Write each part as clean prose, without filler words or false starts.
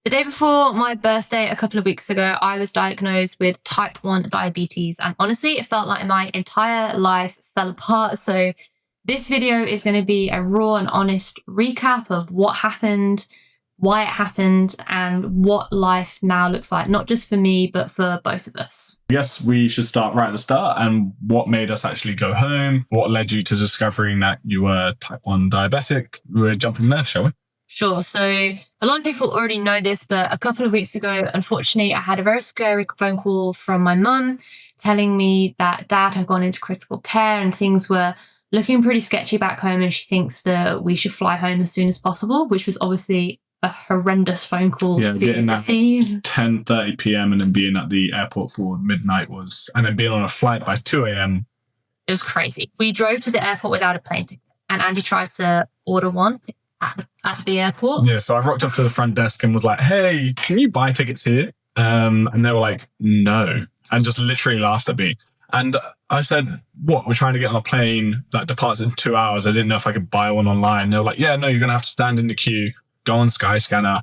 The day before my birthday, a couple of weeks ago, I was diagnosed with type 1 diabetes. And honestly, it felt like my entire life fell apart. So this video is going to be a raw and honest recap of what happened, why it happened, and what life now looks like, not just for me, but for both of us. I guess we should start right at the start and what made us actually go home, what led you to discovering that you were type 1 diabetic. We're jumping there, shall we? Sure. So a lot of people already know this, but a couple of weeks ago, unfortunately, I had a very scary phone call from my mum telling me that dad had gone into critical care and things were looking pretty sketchy back home. And she thinks that we should fly home as soon as possible, which was obviously a horrendous phone call to receive. 10:30 p.m. and then being at the airport for midnight and then being on a flight by 2 a.m. It was crazy. We drove to the airport without a plane ticket and Andy tried to order one at the airport. Yeah, so I rocked up to the front desk and was like, hey, can you buy tickets here? And they were like, no, and just literally laughed at me. And I said, what, we're trying to get on a plane that departs in 2 hours. I didn't know if I could buy one online. They were like, yeah, no, you're going to have to stand in the queue, go on Skyscanner,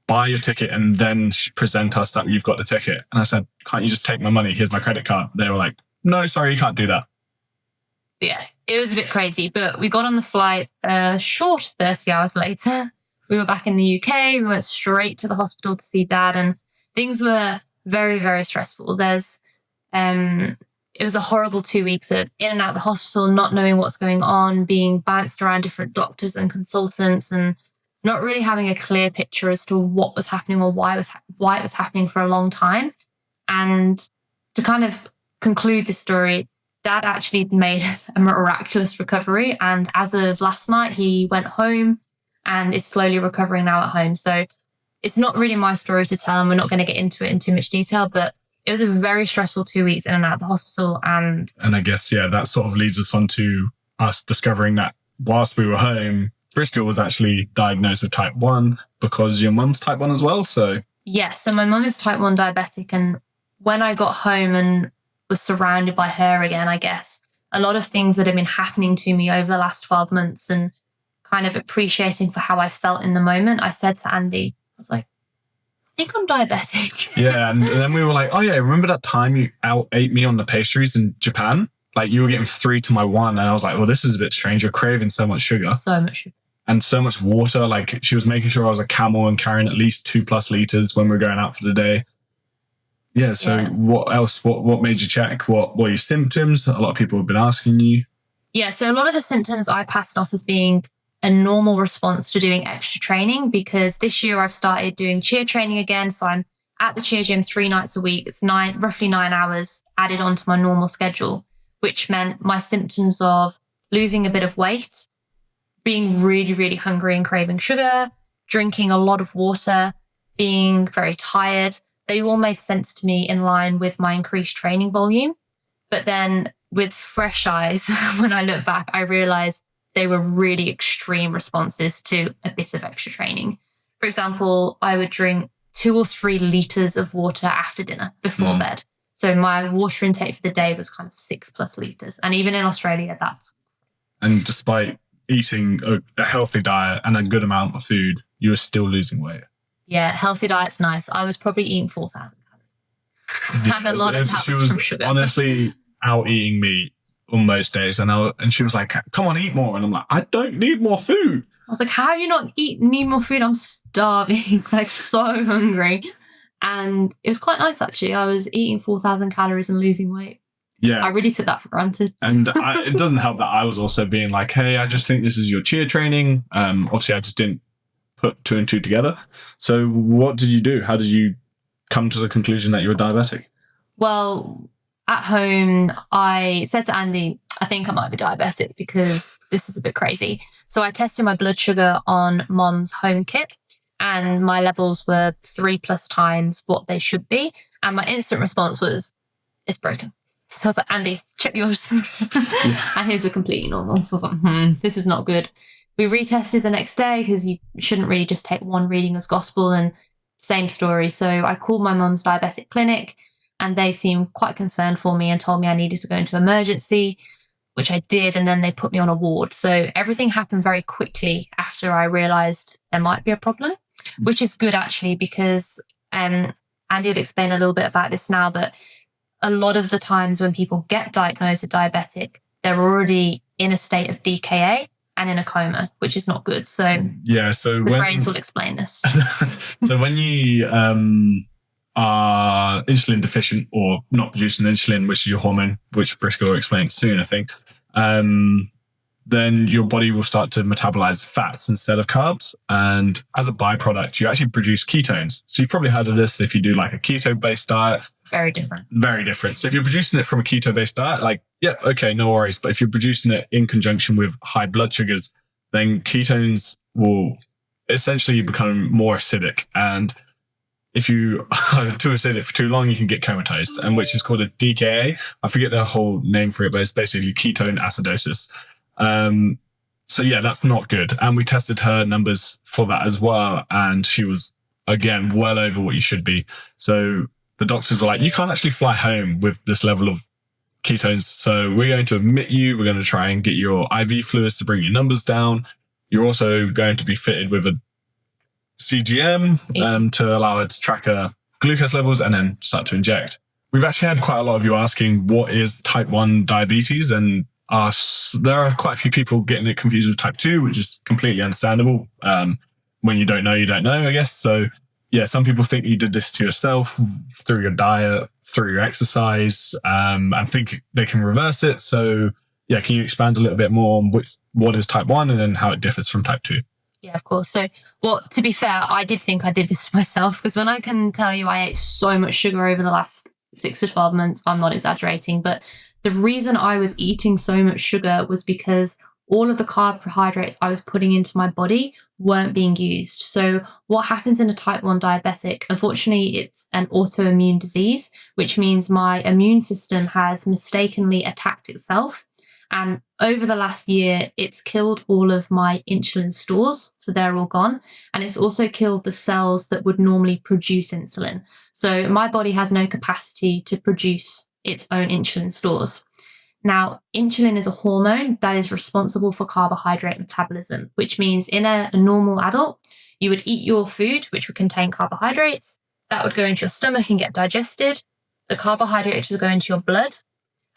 buy your ticket, and then present us that you've got the ticket. And I said, can't you just take my money? Here's my credit card. They were like, no, sorry, you can't do that. Yeah, it was a bit crazy, but we got on the flight a short 30 hours later. We were back in the UK. We went straight to the hospital to see dad, and things were very, very stressful. It was a horrible 2 weeks of in and out of the hospital, not knowing what's going on, being bounced around different doctors and consultants, and not really having a clear picture as to what was happening or why it was happening for a long time. And to kind of conclude this story, dad actually made a miraculous recovery. And as of last night, he went home and is slowly recovering now at home. So it's not really my story to tell, and we're not going to get into it in too much detail, but it was a very stressful 2 weeks in and out of the hospital. And I guess, yeah, that sort of leads us on to us discovering that whilst we were home, Bristol was actually diagnosed with type 1 because your mum's type 1 as well. So yeah, so my mum is type 1 diabetic. And when I got home and was surrounded by her again, I guess, a lot of things that had been happening to me over the last 12 months and kind of appreciating for how I felt in the moment, I said to Andy, I was like, I think I'm diabetic. Yeah, and then we were like, oh yeah, remember that time you out-ate me on the pastries in Japan? Like you were getting 3 to my 1, and I was like, well, this is a bit strange. You're craving so much sugar. So much sugar. And so much water. Like she was making sure I was a camel and carrying at least 2+ liters when we were going out for the day. Yeah, so yeah. What else? What made you check? What were your symptoms? A lot of people have been asking you. Yeah, so a lot of the symptoms I passed off as being a normal response to doing extra training, because this year I've started doing cheer training again. So I'm at the cheer gym 3 nights a week. It's roughly 9 hours added onto my normal schedule, which meant my symptoms of losing a bit of weight, being really, really hungry and craving sugar, drinking a lot of water, being very tired, they all made sense to me in line with my increased training volume. But then with fresh eyes, when I look back, I realized they were really extreme responses to a bit of extra training. For example, I would drink 2 or 3 liters of water after dinner before bed. So my water intake for the day was kind of 6+ liters. And even in Australia, that's... And despite eating a healthy diet and a good amount of food, you were still losing weight. Yeah, healthy diet's nice. I was probably eating 4,000 calories. And a lot of that was from sugar. Honestly out eating me on most days. And she was like, come on, eat more. And I'm like, I don't need more food. I was like, how are you not need more food? I'm starving, like so hungry. And it was quite nice, actually. I was eating 4,000 calories and losing weight. Yeah. I really took that for granted. And it doesn't help that I was also being like, hey, I just think this is your cheer training. Obviously, I just didn't put 2 and 2 together. So what did you do? How did you come to the conclusion that you were diabetic? Well, at home, I said to Andy, I think I might be diabetic because this is a bit crazy. So I tested my blood sugar on Mom's home kit, and my levels were 3+ times what they should be. And my instant response was, it's broken. So I was like, Andy, check yours. And his were completely normal. So I was like, this is not good. We retested the next day because you shouldn't really just take one reading as gospel, and same story. So I called my mum's diabetic clinic and they seemed quite concerned for me and told me I needed to go into emergency, which I did. And then they put me on a ward. So everything happened very quickly after I realized there might be a problem. which is good actually, because Andy will explain a little bit about this now, but a lot of the times when people get diagnosed with diabetic, they're already in a state of DKA and in a coma, which is not good. So yeah, so brains will explain this. So when you are insulin deficient or not producing insulin, which is your hormone, which Briscoe will explain soon, I think, then your body will start to metabolize fats instead of carbs. And as a byproduct, you actually produce ketones. So you've probably heard of this if you do like a keto-based diet. Very different. Very different. So if you're producing it from a keto-based diet, like, yep, okay, no worries. But if you're producing it in conjunction with high blood sugars, then ketones will essentially become more acidic. And if you are too acidic for too long, you can get comatose, and which is called a DKA. I forget the whole name for it, but it's basically ketone acidosis. So yeah, that's not good. And we tested her numbers for that as well. And she was, again, well over what you should be. So the doctors were like, you can't actually fly home with this level of ketones. So we're going to admit you. We're going to try and get your IV fluids to bring your numbers down. You're also going to be fitted with a CGM to allow it to track her glucose levels and then start to inject. We've actually had quite a lot of you asking, what is type 1 diabetes? And there are quite a few people getting it confused with type 2, which is completely understandable. When you don't know, I guess. So yeah, some people think you did this to yourself through your diet, through your exercise, and think they can reverse it. So yeah, can you expand a little bit more on what is type 1 and then how it differs from type 2? Yeah, of course. So, well, to be fair, I did think I did this to myself, because when I can tell you I ate so much sugar over the last 6 to 12 months, I'm not exaggerating, but the reason I was eating so much sugar was because all of the carbohydrates I was putting into my body weren't being used. So what happens in a type 1 diabetic, unfortunately, it's an autoimmune disease, which means my immune system has mistakenly attacked itself. And over the last year, it's killed all of my insulin stores. So they're all gone. And it's also killed the cells that would normally produce insulin. So my body has no capacity to produce its own insulin stores. Now, insulin is a hormone that is responsible for carbohydrate metabolism, which means in a normal adult, you would eat your food, which would contain carbohydrates. That would go into your stomach and get digested. The carbohydrates would go into your blood.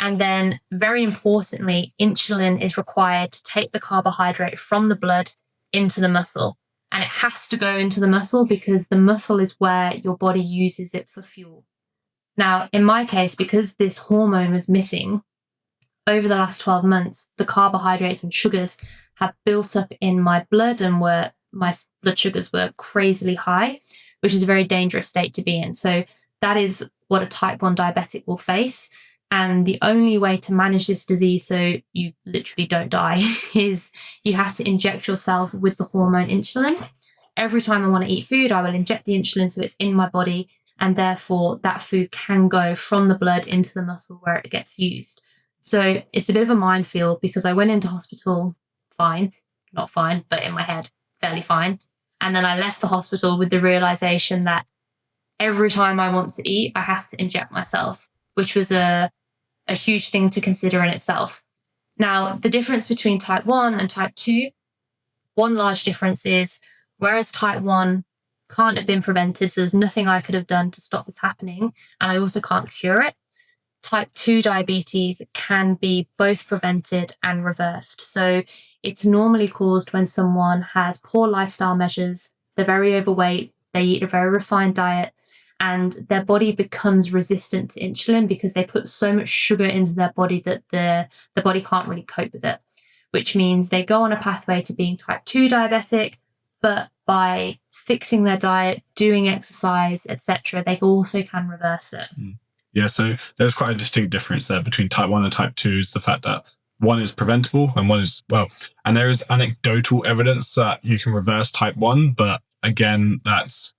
And then, very importantly, insulin is required to take the carbohydrate from the blood into the muscle. And it has to go into the muscle because the muscle is where your body uses it for fuel. Now, in my case, because this hormone was missing, over the last 12 months, the carbohydrates and sugars have built up in my blood and my blood sugars were crazily high, which is a very dangerous state to be in. So that is what a type 1 diabetic will face. And the only way to manage this disease so you literally don't die is you have to inject yourself with the hormone insulin. Every time I want to eat food, I will inject the insulin so it's in my body, and therefore that food can go from the blood into the muscle where it gets used. So it's a bit of a minefield because I went into hospital fine, not fine, but in my head, fairly fine. And then I left the hospital with the realization that every time I want to eat, I have to inject myself, which was a huge thing to consider in itself. Now, the difference between type 1 and type 2, one large difference is whereas type 1 can't have been prevented, so there's nothing I could have done to stop this happening, and I also can't cure it, type 2 diabetes can be both prevented and reversed. So it's normally caused when someone has poor lifestyle measures, they're very overweight, they eat a very refined diet, and their body becomes resistant to insulin because they put so much sugar into their body that the body can't really cope with it, which means they go on a pathway to being type 2 diabetic, but by fixing their diet, doing exercise, etc., they also can reverse it. Yeah, so there's quite a distinct difference there between type 1 and type 2 is the fact that one is preventable and one is, and there is anecdotal evidence that you can reverse type 1, but again, that's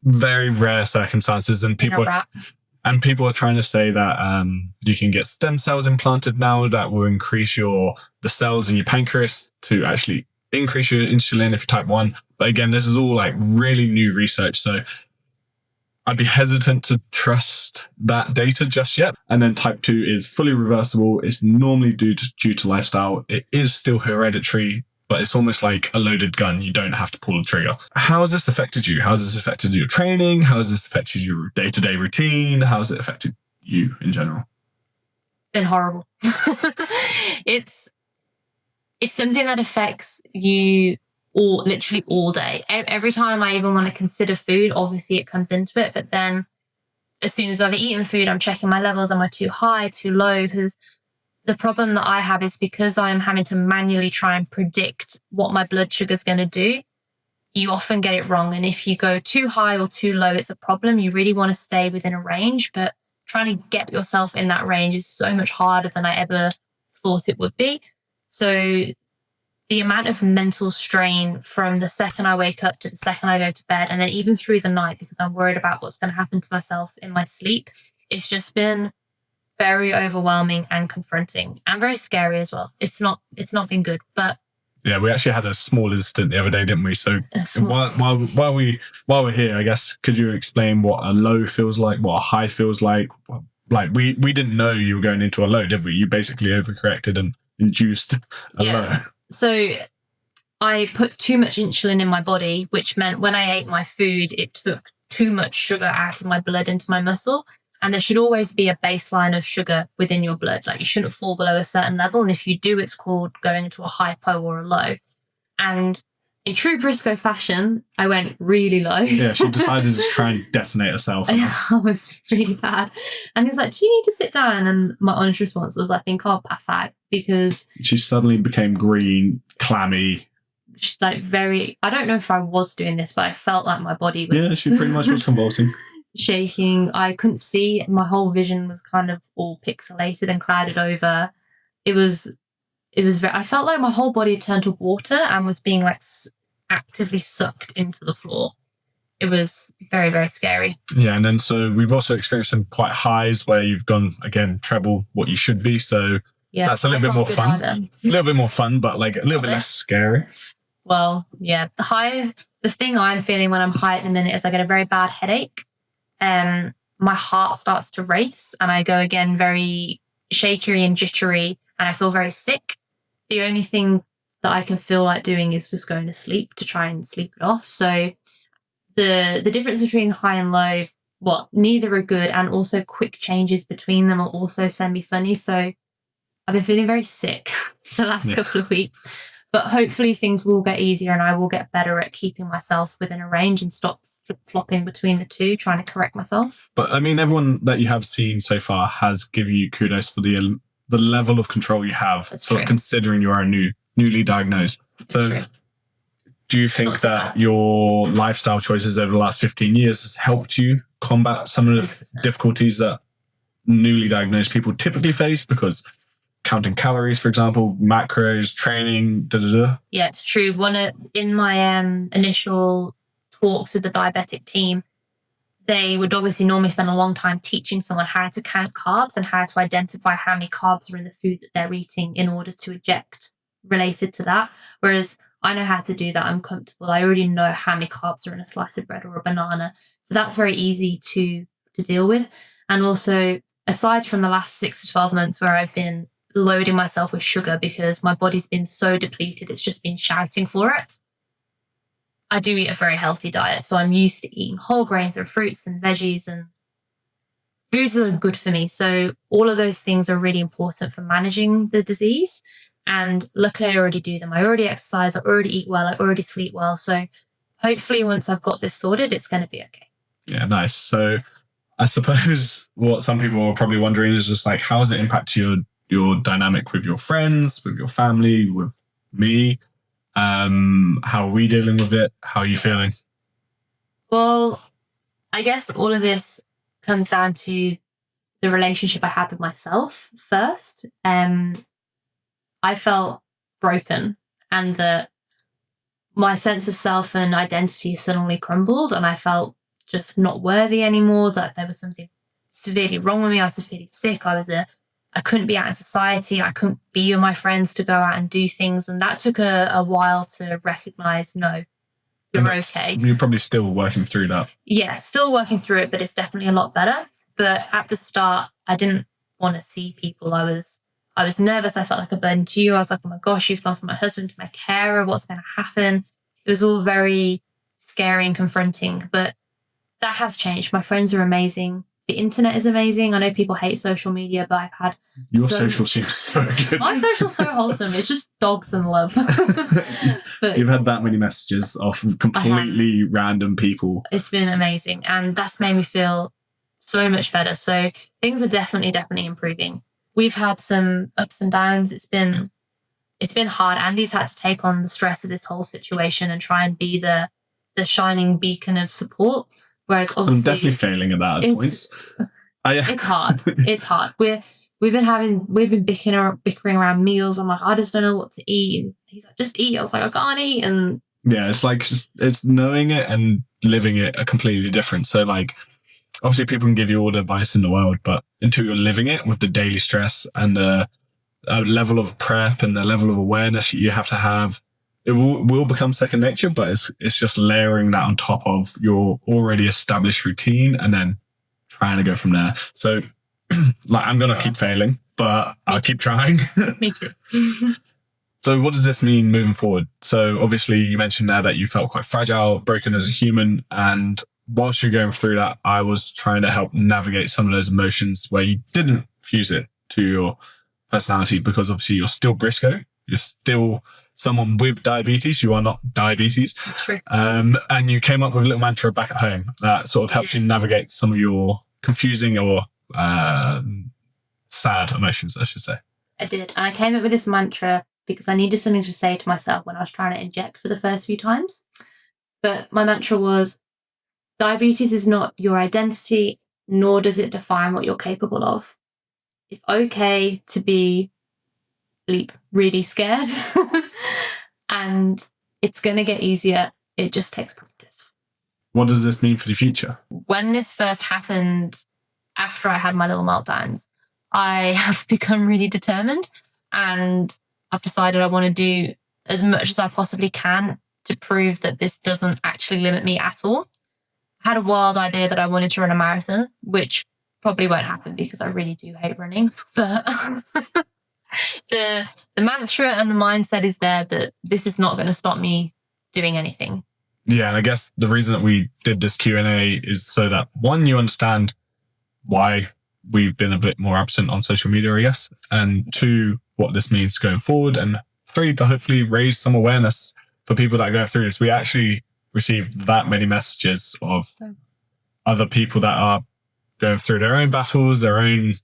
very rare circumstances, and people are trying to say that you can get stem cells implanted now that will increase the cells in your pancreas to actually increase your insulin if you're type 1. But again, this is all like really new research, so I'd be hesitant to trust that data just yet. And then type 2 is fully reversible. It's normally due to lifestyle. It is still hereditary, but it's almost like a loaded gun. You don't have to pull the trigger. How has this affected you? How has this affected your training? How has this affected your day-to-day routine? How has it affected you in general? Been horrible. It's something that affects you literally all day. Every time I even want to consider food, obviously it comes into it. But then as soon as I've eaten food, I'm checking my levels. Am I too high, too low? Because the problem that I have is because I am having to manually try and predict what my blood sugar is going to do, you often get it wrong. And if you go too high or too low, it's a problem. You really want to stay within a range, but trying to get yourself in that range is so much harder than I ever thought it would be. So the amount of mental strain from the second I wake up to the second I go to bed, and then even through the night, because I'm worried about what's going to happen to myself in my sleep, it's just been very overwhelming and confronting and very scary as well. It's not been good, but yeah, we actually had a small incident the other day, didn't we? So while we're here, I guess, could you explain what a low feels like, what a high feels like? Like we didn't know you were going into a low, did we? You basically overcorrected and induced a low. So I put too much insulin in my body, which meant when I ate my food, it took too much sugar out of my blood into my muscle. And there should always be a baseline of sugar within your blood. Like you shouldn't fall below a certain level. And if you do, it's called going into a hypo or a low. And in true Briscoe fashion, I went really low. Yeah, she decided to try and detonate herself. I was really bad. And he's like, do you need to sit down? And my honest response was, I think I'll pass out, because she suddenly became green, clammy. She's like I don't know if I was doing this, but I felt like my body was... Yeah, she pretty much was convulsing. Shaking. I couldn't see. My whole vision was kind of all pixelated and clouded over. It was I felt like my whole body turned to water and was being like actively sucked into the floor. It was very, very scary. Yeah, and then so we've also experienced some quite highs where you've gone, again, treble what you should be. So yeah, that's a little bit more fun. A little bit more fun, but like a little bit less scary. Well, yeah, the highs, the thing I'm feeling when I'm high at the minute is I get a very bad headache. My heart starts to race and I go again very shaky and jittery and I feel very sick. The only thing that I can feel like doing is just going to sleep to try and sleep it off. So the difference between high and low, neither are good, and also quick changes between them are also semi-funny. So I've been feeling very sick the last couple of weeks, but hopefully things will get easier and I will get better at keeping myself within a range and stop flip-flopping between the two, trying to correct myself. But I mean, everyone that you have seen so far has given you kudos for the level of control you have. That's for true. Considering you are newly diagnosed. That's so true. Do you think that your lifestyle choices over the last 15 years has helped you combat some of the 100%. Difficulties that newly diagnosed people typically face? Because counting calories, for example, macros, training, Yeah, it's true. In my initial talks with the diabetic team, they would obviously normally spend a long time teaching someone how to count carbs and how to identify how many carbs are in the food that they're eating in order to eject related to that. Whereas I know how to do that. I'm comfortable. I already know how many carbs are in a slice of bread or a banana. So that's very easy to deal with. And also, aside from the last 6 to 12 months where I've been loading myself with sugar because my body's been so depleted, it's just been shouting for it, I do eat a very healthy diet. So I'm used to eating whole grains and fruits and veggies and foods that are good for me. So all of those things are really important for managing the disease. And luckily I already do them. I already exercise, I already eat well, I already sleep well. So hopefully once I've got this sorted, it's going to be okay. Yeah, nice. So I suppose what some people are probably wondering is just like, how does it impact your dynamic with your friends, with your family, with me? How are we dealing with it? How are you feeling? Well, I guess all of this comes down to the relationship I had with myself first. I felt broken and that my sense of self and identity suddenly crumbled and I felt just not worthy anymore, that there was something severely wrong with me. I was severely sick. I couldn't be out in society. I couldn't be with my friends to go out and do things. And that took a while to recognize, no, you're okay. You're probably still working through that. Yeah, still working through it, but it's definitely a lot better. But at the start, I didn't want to see people. I was I was nervous. I felt like a burden to you. I was like, oh my gosh, you've gone from my husband to my carer. What's going to happen? It was all very scary and confronting, but that has changed. My friends are amazing. The internet is amazing. I know people hate social media, but I've had your social seems so good. My social's so wholesome. It's just dogs and love. But you've had that many messages off completely random people. It's been amazing, and that's made me feel so much better. So things are definitely improving. We've had some ups and downs. It's been hard. Andy's had to take on the stress of this whole situation and try and be the shining beacon of support. Whereas obviously I'm definitely failing at that at points. It's hard. It's hard. We've been bickering around meals. I'm like, I just don't know what to eat. And he's like, just eat. I was like, I can't eat. And yeah, it's like it's knowing it and living it are completely different. So like, obviously people can give you all the advice in the world, but until you're living it with the daily stress and the level of prep and the level of awareness you have to have, it will become second nature, but it's just layering that on top of your already established routine and then trying to go from there. So like, I'm going to keep failing, but I'll keep trying. Me too. So what does this mean moving forward? So obviously you mentioned there that you felt quite fragile, broken as a human. And whilst you're going through that, I was trying to help navigate some of those emotions where you didn't fuse it to your personality, because obviously you're still Briscoe. You're still someone with diabetes. You are not diabetes. That's true. And you came up with a little mantra back at home that sort of helped you navigate some of your confusing or sad emotions, I should say. I did. And I came up with this mantra because I needed something to say to myself when I was trying to inject for the first few times. But my mantra was, diabetes is not your identity, nor does it define what you're capable of. It's okay to be really scared. And it's going to get easier. It just takes practice. What does this mean for the future? When this first happened, after I had my little meltdowns, I have become really determined, and I've decided I want to do as much as I possibly can to prove that this doesn't actually limit me at all. I had a wild idea that I wanted to run a marathon, which probably won't happen because I really do hate running. But the mantra and the mindset is there that this is not going to stop me doing anything. Yeah, and I guess the reason that we did this Q&A is so that, one, you understand why we've been a bit more absent on social media, I guess, and two, what this means going forward, and three, to hopefully raise some awareness for people that go through this. We actually received that many messages of other people that are going through their own battles, their own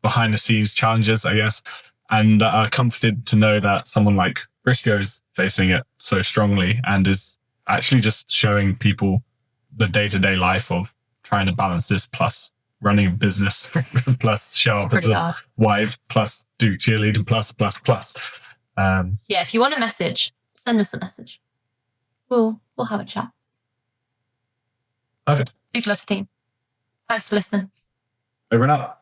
behind the scenes challenges, I guess, and are comforted to know that someone like Briscoe is facing it so strongly and is actually just showing people the day-to-day life of trying to balance this, plus running a business, plus show up as a wife, plus do cheerleading, plus. Yeah, if you want a message, send us a message. We'll have a chat. Perfect. Big loves team. Thanks for listening. Over and out.